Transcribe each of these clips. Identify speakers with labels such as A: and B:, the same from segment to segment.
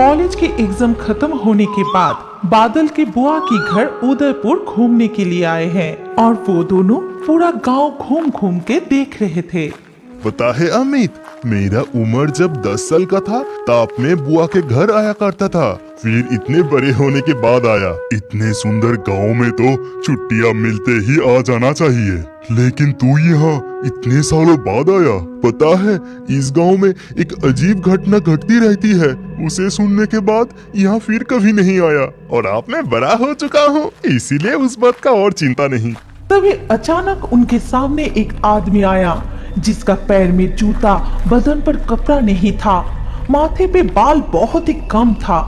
A: College के exam खत्म होने के बाद बादल के बुआ के घर उदयपुर घूमने के लिए आए हैं और वो दोनों पूरा गांव घूम घूम के देख रहे थे।
B: पता है अमित, मेरा उम्र जब 10 साल का था तब मैं बुआ के घर आया करता था। फिर इतने बड़े होने के बाद आया। इतने सुंदर गांव में तो छुट्टियां मिलते ही आ जाना चाहिए, लेकिन तू यहाँ इतने सालों बाद आया। पता है, इस गांव में एक अजीब घटना घटती रहती है। उसे सुनने के बाद यहाँ फिर कभी नहीं आया। और अब मैं बड़ा हो चुका हूँ, इसीलिए उस बात का और चिंता नहीं।
A: तभी अचानक उनके सामने एक आदमी आया जिसका पैर में जूता, बदन पर कपड़ा नहीं था, माथे पे बाल बहुत ही कम था,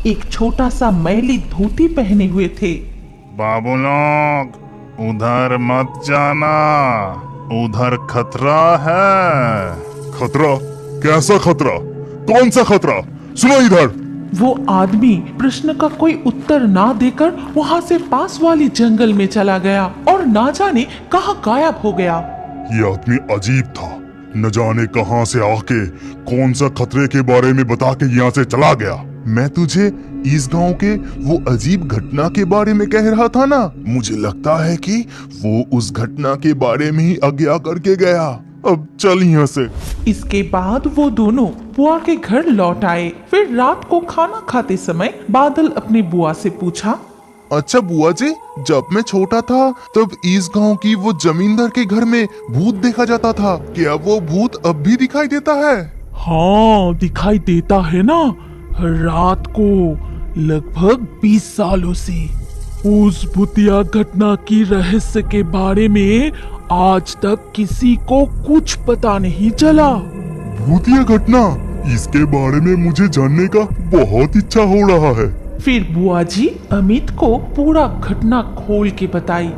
A: एक छोटा सा मैली धोती पहने हुए थे।
C: बाबू लोग, उधर मत जाना, उधर खतरा है।
B: खतरा? कैसा खतरा? कौन सा खतरा? सुनो इधर।
A: वो आदमी प्रश्न का कोई उत्तर ना देकर वहाँ से पास वाली जंगल में चला गया और ना जाने कहाँ गायब हो गया।
B: ये आदमी अजीब था, न जाने कहां से आके कौन सा खतरे के बारे में बता के यहाँ से चला गया। मैं तुझे इस गांव के वो अजीब घटना के बारे में कह रहा था ना, मुझे लगता है कि वो उस घटना के बारे में ही आज्ञा करके गया। अब चल यहाँ से।
A: इसके बाद वो दोनों बुआ के घर लौट आए। फिर रात को खाना खाते समय बादल अपनी बुआ से पूछा,
B: अच्छा बुआ जी, जब मैं छोटा था तब इस गांव की वो जमींदार के घर में भूत देखा जाता था। क्या वो भूत अब भी दिखाई देता है?
A: हाँ, दिखाई देता है ना, रात को लगभग 20 सालों से। उस भूतिया घटना की रहस्य के बारे में आज तक किसी को कुछ पता नहीं चला।
B: भूतिया घटना? इसके बारे में मुझे जानने का बहुत इच्छा हो रहा है।
A: फिर बुआ जी अमित को पूरा घटना खोल के बताई।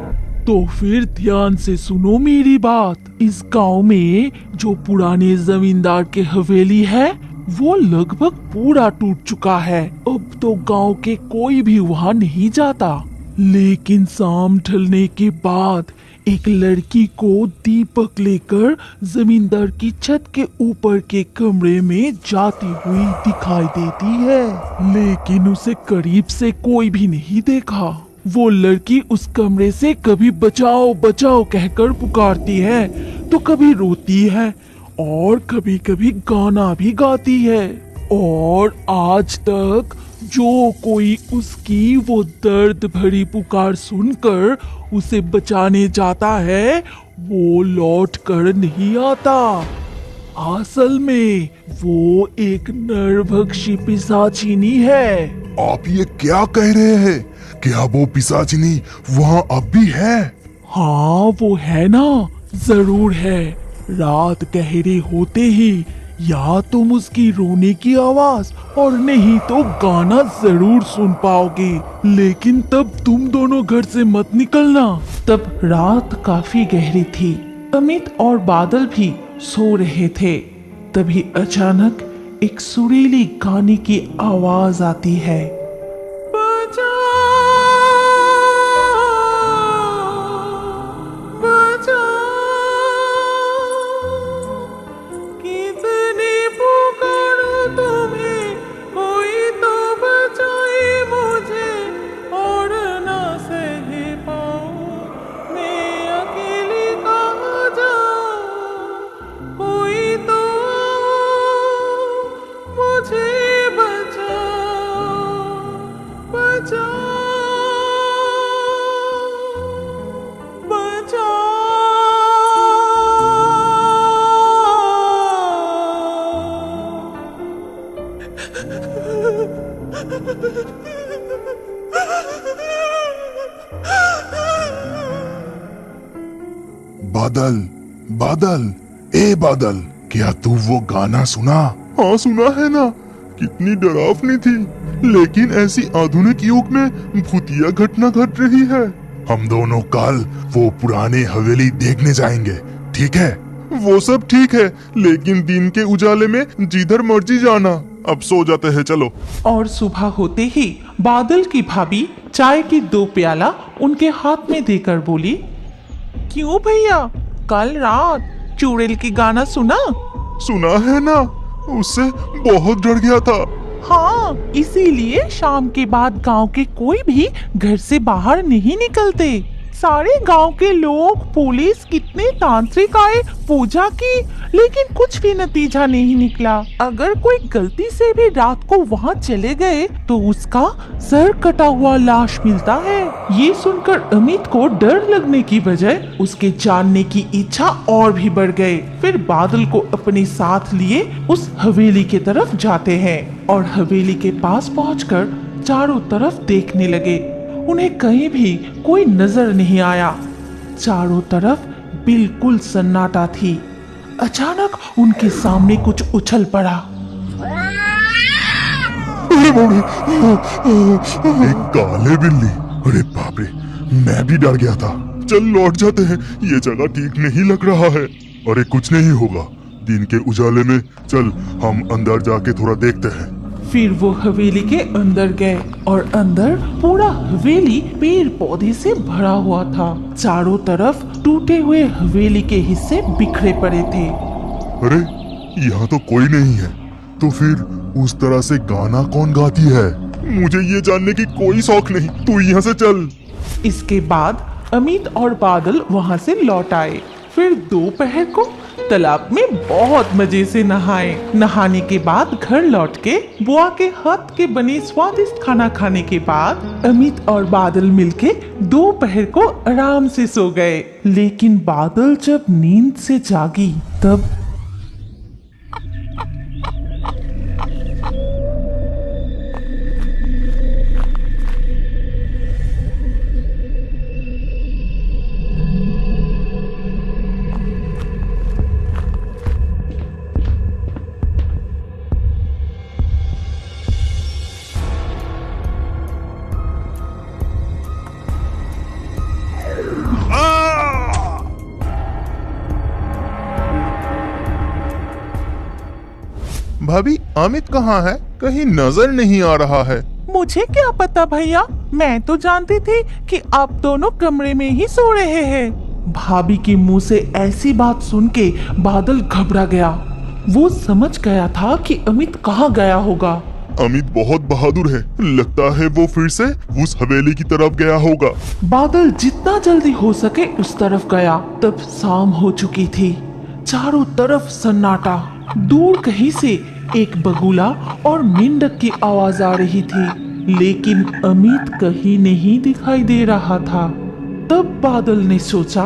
A: तो फिर ध्यान से सुनो मेरी बात। इस गांव में जो पुराने जमींदार के हवेली है वो लगभग पूरा टूट चुका है। अब तो गांव के कोई भी वहां नहीं जाता, लेकिन शाम ढलने के बाद एक लड़की को दीपक लेकर जमींदार की छत के ऊपर के कमरे में जाती हुई दिखाई देती है, लेकिन उसे करीब से कोई भी नहीं देखा। वो लड़की उस कमरे से कभी बचाओ बचाओ कहकर पुकारती है, तो कभी रोती है और कभी कभी गाना भी गाती है। और आज तक जो कोई उसकी वो दर्द भरी पुकार सुनकर उसे बचाने जाता है वो लौट कर नहीं आता। असल में वो एक नरभक्षी पिशाचिनी है।
B: आप ये क्या कह रहे हैं? क्या वो पिशाचिनी वहाँ अब भी है?
A: हाँ, वो है ना, जरूर है। रात गहरे होते ही या तुम उसकी रोने की आवाज और नहीं तो गाना जरूर सुन पाओगे, लेकिन तब तुम दोनों घर से मत निकलना। तब रात काफी गहरी थी, अमित और बादल भी सो रहे थे। तभी अचानक एक सुरीली गाने की आवाज आती है।
B: बादल, बादल, ए बादल, क्या तू वो गाना सुना? हाँ सुना है ना। कितनी डरावनी थी, लेकिन ऐसी आधुनिक युग में भूतिया घटना घट रही है। हम दोनों कल वो पुरानी हवेली देखने जाएंगे, ठीक है? वो सब ठीक है, लेकिन दिन के उजाले में जिधर मर्जी जाना। अब सो जाते हैं, चलो।
A: और सुबह होते ही बादल की भाभी चाय की 2 प्याला उनके हाथ में देकर बोली, क्यों भैया, कल रात चुड़ैल की गाना सुना?
B: सुना है ना, उससे बहुत डर गया था।
A: हाँ, इसीलिए शाम के बाद गांव के कोई भी घर से बाहर नहीं निकलते। सारे गांव के लोग, पुलिस, कितने तांत्रिक आए, पूजा की, लेकिन कुछ भी नतीजा नहीं निकला। अगर कोई गलती से भी रात को वहां चले गए तो उसका सर कटा हुआ लाश मिलता है। ये सुनकर अमित को डर लगने की बजाय उसके जानने की इच्छा और भी बढ़ गए। फिर बादल को अपने साथ लिए उस हवेली के तरफ जाते हैं और हवेली के पास पहुंचकर चारों तरफ देखने लगे। उन्हें कहीं भी कोई नजर नहीं आया। चारों तरफ बिल्कुल सन्नाटा थी। अचानक उनके सामने कुछ उछल पड़ा।
B: एक काले बिल्ली। अरे बाप रे, मैं भी डर गया था। चल लौट जाते हैं, ये जगह ठीक नहीं लग रहा है। अरे कुछ नहीं होगा, दिन के उजाले में चल हम अंदर जाके थोड़ा देखते हैं।
A: फिर वो हवेली के अंदर गए और अंदर पूरा हवेली पेड़ पौधे से भरा हुआ था। चारों तरफ टूटे हुए हवेली के हिस्से बिखरे पड़े थे।
B: अरे यहाँ तो कोई नहीं है, तो फिर उस तरह से गाना कौन गाती है? मुझे ये जानने की कोई शौक नहीं, तू यहाँ से चल।
A: इसके बाद अमित और बादल वहाँ से लौट आए। फिर दोपहर को तालाब में बहुत मजे से नहाए। नहाने के बाद घर लौट के बुआ के हाथ के बने स्वादिष्ट खाना खाने के बाद अमित और बादल मिलके दोपहर को आराम से सो गए। लेकिन बादल जब नींद से जागी तब
B: भाभी, अमित कहाँ है? कहीं नजर नहीं आ रहा है।
A: मुझे क्या पता भैया, मैं तो जानती थी कि आप दोनों कमरे में ही सो रहे हैं। भाभी के मुंह से ऐसी बात सुन के बादल घबरा गया। वो समझ गया था कि अमित कहाँ गया होगा।
B: अमित बहुत बहादुर है, लगता है वो फिर से उस हवेली की तरफ गया होगा।
A: बादल जितना जल्दी हो सके उस तरफ गया। तब शाम हो चुकी थी। चारों तरफ सन्नाटा। दूर कहीं से एक बगुला और मेंढक की आवाज आ रही थी, लेकिन अमित कहीं नहीं दिखाई दे रहा था। तब बादल ने सोचा,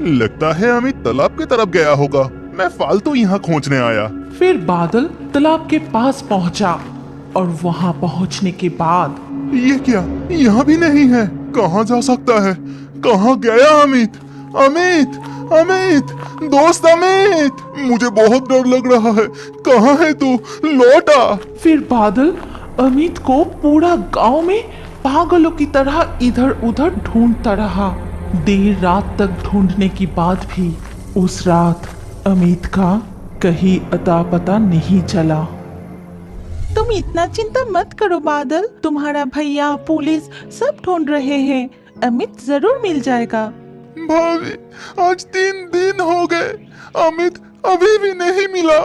B: लगता है अमित तालाब की तरफ गया होगा, मैं फालतू यहाँ खोजने आया।
A: फिर बादल तालाब के पास पहुंचा और वहां पहुंचने के बाद
B: ये क्या, यहाँ भी नहीं है। कहाँ जा सकता है? कहाँ गया अमित? अमित, अमित, दोस्त अमित, मुझे बहुत डर लग रहा है। कहाँ है तू? लौट आ।
A: फिर बादल अमित को पूरा गांव में पागलों की तरह इधर उधर ढूंढता रहा। देर रात तक ढूंढने के बाद भी उस रात अमित का कहीं अता पता नहीं चला। तुम इतना चिंता मत करो बादल, तुम्हारा भैया, पुलिस सब ढूंढ रहे हैं। अमित जरूर मिल जाएगा।
B: भाभी, आज 3 दिन हो गए, अमित अभी भी नहीं मिला।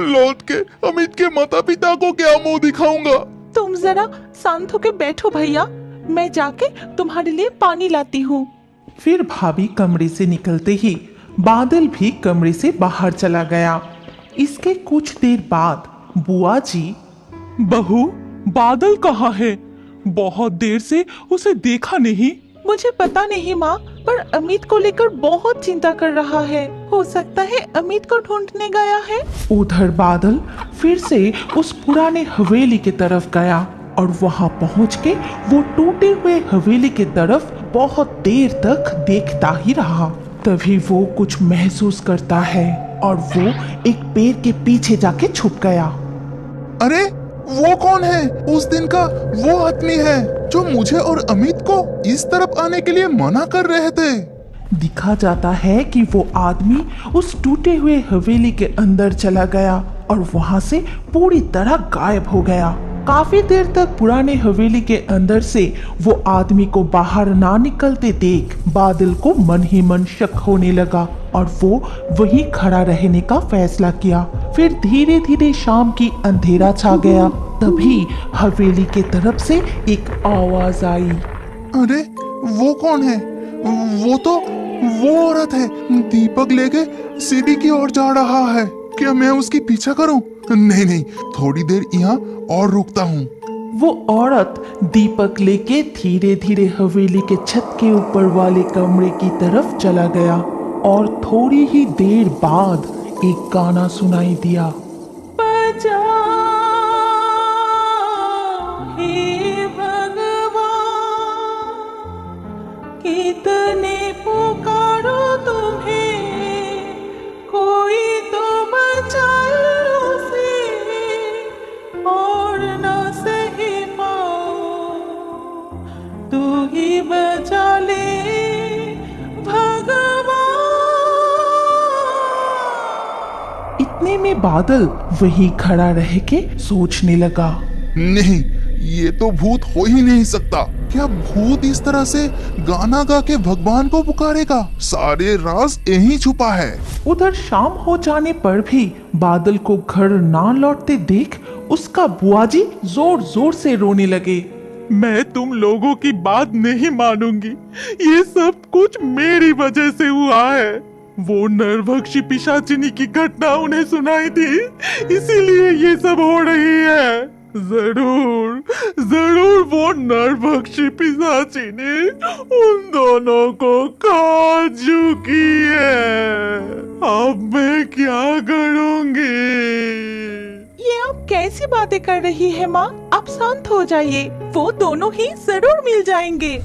B: लौट के अमित के माता पिता को क्या मुंह दिखाऊंगा?
A: तुम जरा शांत होके बैठो भैया, मैं जाके तुम्हारे लिए पानी लाती हूँ। फिर भाभी कमरे से निकलते ही बादल भी कमरे से बाहर चला गया। इसके कुछ देर बाद बुआ जी, बहू, बादल कहाँ है? बहुत देर से उसे देखा नहीं। मुझे पता नहीं माँ, पर अमित को लेकर बहुत चिंता कर रहा है। हो सकता है अमित को ढूंढने गया है। उधर बादल फिर से उस पुराने हवेली की तरफ गया और वहाँ पहुँच के वो टूटे हुए हवेली की तरफ बहुत देर तक देखता ही रहा। तभी वो कुछ महसूस करता है और वो एक पेड़ के पीछे जाके छुप गया।
B: अरे वो कौन है? उस दिन का वो आदमी है जो मुझे और अमित को इस तरफ आने के लिए मना कर रहे थे।
A: दिखा जाता है कि वो आदमी उस टूटे हुए हवेली के अंदर चला गया और वहां से पूरी तरह गायब हो गया। काफी देर तक पुराने हवेली के अंदर से वो आदमी को बाहर ना निकलते देख बादल को मन ही मन शक होने लगा और वो वहीं खड़ा रहने का फैसला किया। फिर धीरे धीरे शाम की अंधेरा छा गया। तभी हवेली के तरफ से एक आवाज आई।
B: अरे वो कौन है? वो औरत है, दीपक लेके सीढ़ी की ओर जा रहा है। क्या मैं उसकी पीछा करूं? नहीं, थोड़ी देर यहाँ और रुकता हूँ।
A: वो औरत दीपक लेके धीरे धीरे हवेली के छत के ऊपर वाले कमरे की तरफ चला गया और थोड़ी ही देर बाद एक गाना सुनाई दिया। बजा हे भगवान, कितने पुकारो तुम्हें, कोई तो बचाए उसे और न सही पाओ, तू ही बचा ले भगवान। इतने में बादल वहीं खड़ा रह के सोचने लगा।
B: नहीं, ये तो भूत हो ही नहीं सकता। क्या भूत इस तरह से गाना गा के भगवान को पुकारेगा? सारे राज यहीं छुपा है।
A: उधर शाम हो जाने पर भी बादल को घर ना लौटते देख उसका बुआजी जोर जोर से रोने लगे। मैं तुम लोगों की बात नहीं मानूंगी, ये सब कुछ मेरी वजह से हुआ है। वो नरभक्षी पिशाचिनी की घटना उन्हें सुनाई थी, इसीलिए ये सब हो रही है। जरूर वो नरभक्षी पिशाचिनी उन दोनों को खा चुकी है। अब मैं क्या करूंगी? ये आप कैसी बातें कर रही है माँ? आप शांत हो जाइए, वो दोनों ही जरूर मिल जाएंगे।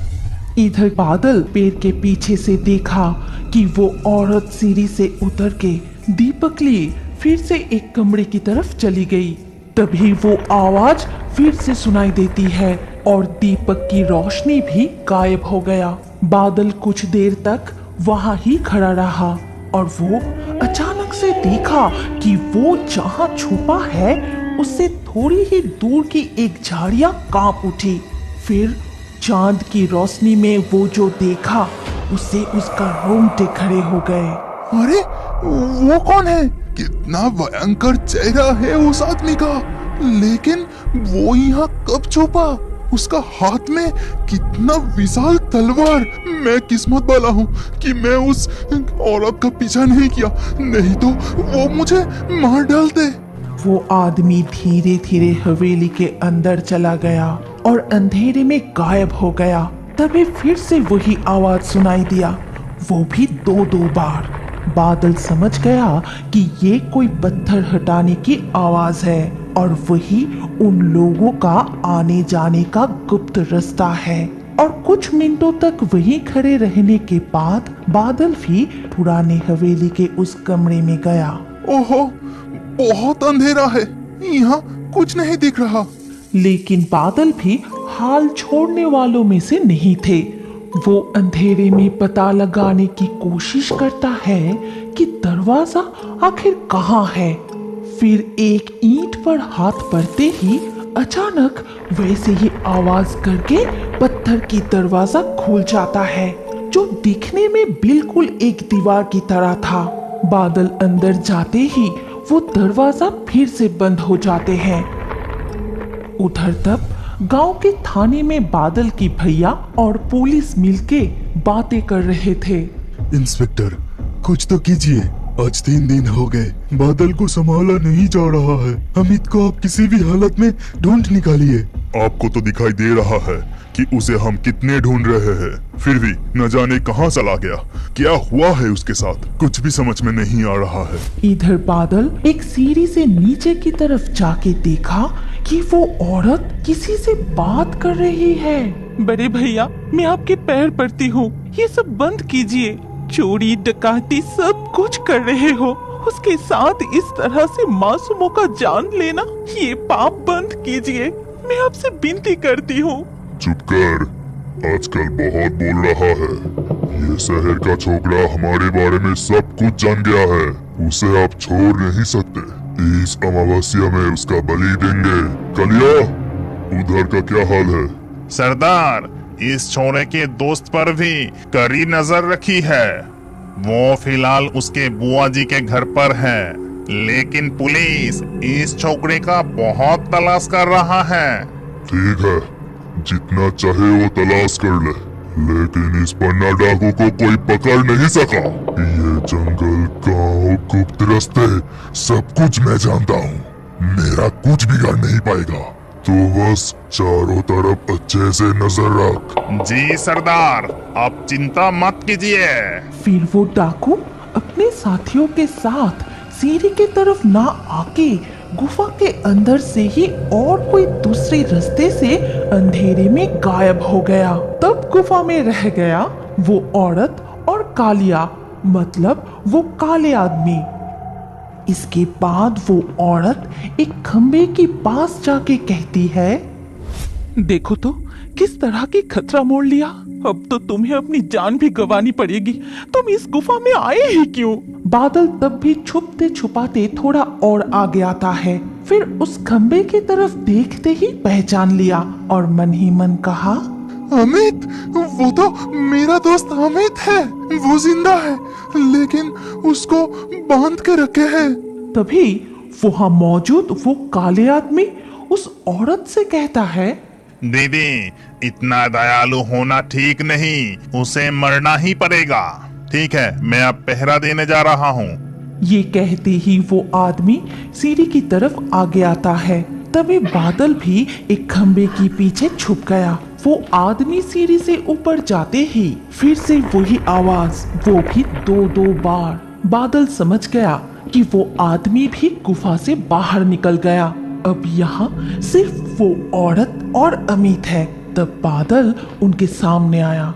A: इधर बादल पेड़ के पीछे से देखा कि वो औरत सीढ़ी से उतर के दीपक लिए फिर से एक कमरे की तरफ चली गई। तभी वो आवाज फिर से सुनाई देती है और दीपक की रोशनी भी गायब हो गया। बादल कुछ देर तक वहां ही खड़ा रहा और वो अचानक से देखा कि वो जहां छुपा है उससे थोड़ी ही दूर की एक झाड़ियां कांप उठी। फिर चांद की रोशनी में वो जो देखा उससे उसका रोंगटे खड़े हो गए।
B: अरे वो कौन है? कितना भयंकर चेहरा है उस आदमी का, लेकिन वो यहाँ कब छुपा? उसका हाथ में कितना विशाल तलवार। मैं किस्मत वाला हूँ कि मैं उस औरत का पीछा नहीं किया, नहीं तो वो मुझे मार डालते।
A: वो आदमी धीरे धीरे हवेली के अंदर चला गया और अंधेरे में गायब हो गया। तभी फिर से वही आवाज सुनाई दिया, वो भी दो बार। बादल समझ गया कि ये कोई पत्थर हटाने की आवाज है और वही उन लोगों का आने जाने का गुप्त रास्ता है। और कुछ मिनटों तक वहीं खड़े रहने के बाद बादल भी पुराने हवेली के उस कमरे में गया।
B: ओहो, बहुत अंधेरा है, यहाँ कुछ नहीं दिख रहा।
A: लेकिन बादल भी हाल छोड़ने वालों में से नहीं थे। वो अंधेरे में पता लगाने की कोशिश करता है कि दरवाजा आखिर कहाँ है। फिर एक ईंट पर हाथ पड़ते ही अचानक वैसे ही आवाज करके पत्थर की दरवाजा खुल जाता है, जो दिखने में बिल्कुल एक दीवार की तरह था। बादल अंदर जाते ही वो दरवाजा फिर से बंद हो जाते हैं। उधर तब गांव के थाने में बादल की भैया और पुलिस मिलके बातें कर रहे थे।
B: इंस्पेक्टर, कुछ तो कीजिए। आज 3 दिन हो गए, बादल को संभाला नहीं जा रहा है। अमित को आप किसी भी हालत में ढूंढ निकालिए। आपको तो दिखाई दे रहा है कि उसे हम कितने ढूंढ रहे हैं, फिर भी न जाने कहां चला गया। क्या हुआ है उसके साथ, कुछ भी समझ में नहीं आ रहा है।
A: इधर बादल एक सीढ़ी से नीचे की तरफ जाके देखा कि वो औरत किसी से बात कर रही है। बड़े भैया, मैं आपके पैर पड़ती हूँ, ये सब बंद कीजिए। चोरी डकैती सब कुछ कर रहे हो, उसके साथ इस तरह से मासूमों का जान लेना, ये पाप बंद कीजिए। मैं आपसे विनती करती हूँ।
B: चुप कर, आजकल बहुत बोल रहा है। ये शहर का छोकरा हमारे बारे में सब कुछ जान गया है, उसे आप छोड़ नहीं सकते। इस अमावस्या में उसका बलि देंगे। कलिया, उधर का क्या हाल है?
C: सरदार, इस छोरे के दोस्त पर भी कड़ी नजर रखी है। वो फिलहाल उसके बुआ जी के घर पर है, लेकिन पुलिस इस छोकरे का बहुत तलाश कर रहा है।
B: ठीक है, जितना चाहे वो तलाश कर ले, लेकिन इस पन्ना डाकू को कोई पकड़ नहीं सका। ये जंगल, गांव, गुप्त रास्ते सब कुछ मैं जानता हूँ। मेरा कुछ बिगाड़ नहीं पाएगा। तो बस चारों तरफ अच्छे से नजर रख।
C: जी सरदार, आप चिंता मत कीजिए।
A: फिर वो डाकू अपने साथियों के साथ सीढ़ी की तरफ ना आके गुफा के अंदर से ही और कोई दूसरे रास्ते से अंधेरे में गायब हो गया। तब गुफा में रह गया वो औरत और कालिया, मतलब वो काले आदमी। इसके बाद वो औरत एक खंबे के पास जाके कहती है, देखो तो किस तरह की खतरा मोड़ लिया। अब तो तुम्हें अपनी जान भी गंवानी पड़ेगी। तुम इस गुफा में आए ही क्यों? बादल तब भी छुपते छुपाते थोड़ा और आगे आता है। फिर उस खंबे की तरफ देखते ही पहचान लिया और मन ही मन कहा,
B: अमित, वो तो मेरा दोस्त अमित है। वो जिंदा है, लेकिन उसको बांध के रखे हैं।
A: तभी वहां मौजूद वो काले आदमी उस औरत से कहता है,
C: दीदी, इतना दयालु होना ठीक नहीं, उसे मरना ही पड़ेगा। ठीक है, मैं अब पहरा देने जा रहा हूँ।
A: ये कहते ही वो आदमी सीढ़ी की तरफ आगे आता है। तभी बादल भी एक खंबे के पीछे छुप गया। वो आदमी सीढ़ी से ऊपर जाते ही फिर से वही आवाज, वो भी 2-2 बार। बादल समझ गया कि वो आदमी भी गुफा से बाहर निकल गया। अब यहाँ सिर्फ वो औरत और अमित है। तब बादल उनके सामने आया।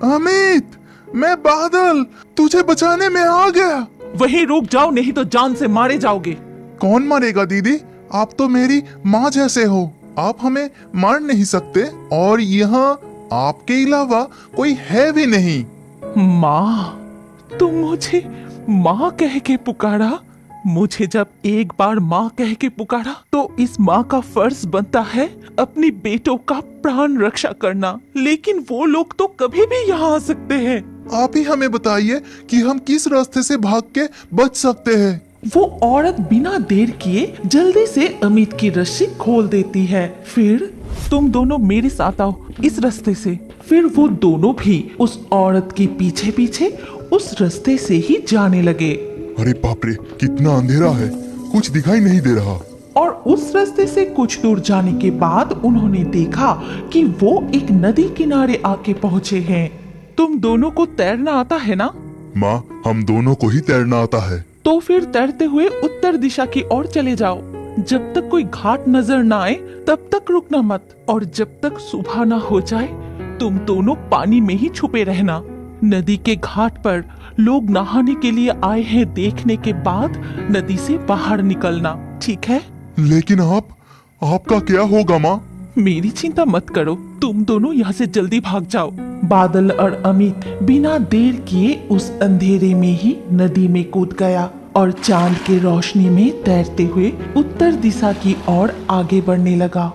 B: अमित, मैं बादल तुझे बचाने में आ गया।
A: वहीं रुक जाओ, नहीं तो जान से मारे जाओगे।
B: कौन मरेगा दीदी? आप तो मेरी माँ जैसे हो। आप हमें मार नहीं सकते, और यहाँ आपके अलावा कोई है भी नहीं।
A: माँ? तुम मुझे माँ कह के पुकारा? मुझे जब एक बार माँ कह के पुकारा तो इस माँ का फर्ज बनता है अपनी बेटों का प्राण रक्षा करना। लेकिन वो लोग तो कभी भी यहाँ आ सकते हैं।
B: आप ही हमें बताइए कि हम किस रास्ते से भाग के बच सकते हैं।
A: वो औरत बिना देर किए जल्दी से अमित की रस्सी खोल देती है। फिर तुम दोनों मेरे साथ आओ इस रास्ते से। फिर वो दोनों भी उस औरत के पीछे पीछे उस रास्ते से ही जाने लगे।
B: अरे बाप रे, कितना अंधेरा है, कुछ दिखाई नहीं दे रहा।
A: और उस रास्ते से कुछ दूर जाने के बाद उन्होंने देखा कि वो एक नदी किनारे आके पहुँचे हैं। तुम दोनों को तैरना आता है ना?
B: माँ, हम दोनों को ही तैरना आता है।
A: तो फिर तैरते हुए उत्तर दिशा की ओर चले जाओ। जब तक कोई घाट नजर ना आए तब तक रुकना मत, और जब तक सुबह ना हो जाए तुम दोनों पानी में ही छुपे रहना। नदी के घाट पर लोग नहाने के लिए आए हैं देखने के बाद नदी से बाहर निकलना, ठीक है?
B: लेकिन आपका क्या होगा माँ?
A: मेरी चिंता मत करो, तुम दोनों यहाँ से जल्दी भाग जाओ। बादल और अमित बिना देर किए उस अंधेरे में ही नदी में कूद गया और चांद की रोशनी में तैरते हुए उत्तर दिशा की ओर आगे बढ़ने लगा।